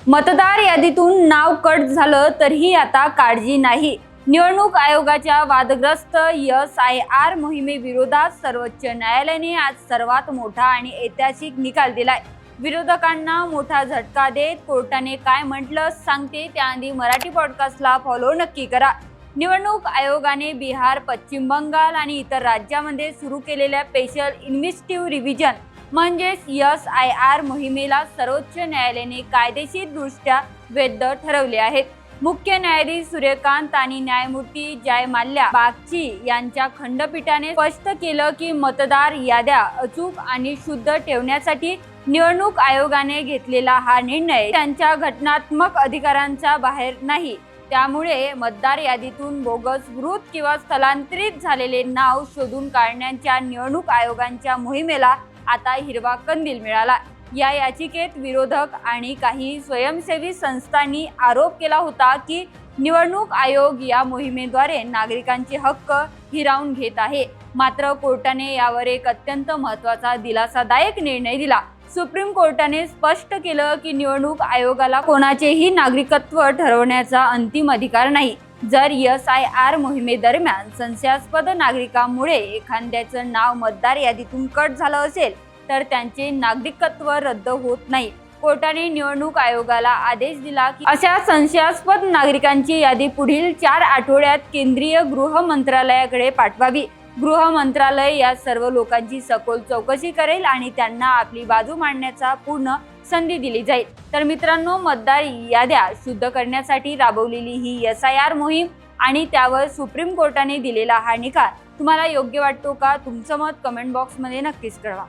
मतदार यादीतून नाव कट झालं तरीही आता काळजी नाही। निवडणूक आयोगाच्या वादग्रस्त SIR मोहिमेविरोधात सर्वोच्च न्यायालयाने आज सर्वात मोठा आणि ऐतिहासिक निकाल दिलाय। विरोधकांना मोठा झटका देत कोर्टाने काय म्हटलं सांगते त्याआधी मराठी पॉडकास्टला फॉलो नक्की करा। निवडणूक आयोगाने बिहार, पश्चिम बंगाल आणि इतर राज्यांमध्ये सुरू केलेल्या स्पेशल इन्व्हेस्टिव्ह रिव्हिजन म्हणजेच SIR मोहिमेला सर्वोच्च न्यायालयाने कायदेशीरदृष्ट्या वैध ठरवले आहे। मुख्य न्यायाधीश सूर्यकांत आणि न्यायमूर्ती जयमाल्या बागची यांच्या खंडपीठाने स्पष्ट केलं की मतदार याद्या अचूक आणि शुद्ध ठेवण्यासाठी निवडणूक आयोगाने घेतलेला हा निर्णय त्यांच्या घटनात्मक अधिकारांच्या बाहेर नाही। त्यामुळे मतदार यादीतून बोगस मृत किंवा स्थलांतरित झालेले नाव शोधून काढण्याच्या निवडणूक आयोगाच्या मोहिमेला आता हिरवा कंदील मिळाला। या याचिकेत विरोधक आणि काही स्वयंसेवी संस्थांनी आरोप केला होता की निवडणूक आयोग या मोहिमेद्वारे नागरिकांचे हक्क हिरावून घेत आहे। मात्र कोर्टाने यावर एक अत्यंत महत्त्वाचा दिलासादायक निर्णय दिला। सुप्रीम कोर्टाने स्पष्ट केलं की निवडणूक आयोगाला कोणाचेही नागरिकत्व ठरवण्याचा अंतिम अधिकार नाही। जर SIR मोहिमेदरम्यान संशयास्पद नागरिकांमुळे एखाद्याचं नाव मतदार यादीतून कट झालं असेल तर त्यांचे नागरिकत्व रद्द होत नाही। कोर्टाने निवडणूक आयोगाला आदेश दिला की अशा संशयास्पद नागरिकांची यादी पुढील 4 आठवड्यात केंद्रीय गृह मंत्रालयाकडे पाठवावी। गृह मंत्रालय या सर्व लोकांची सखोल चौकशी करेल आणि त्यांना आपली बाजू मांडण्याचा पूर्ण संधी दिली जाईल। तर मित्रांनो, मतदार याद्या शुद्ध करण्यासाठी राबवलेली ही SIR मोहीम आणि त्यावर सुप्रीम कोर्टाने दिलेला हा निकाल तुम्हाला योग्य वाटतो का? तुमचं मत कमेंट बॉक्समध्ये नक्कीच कळवा।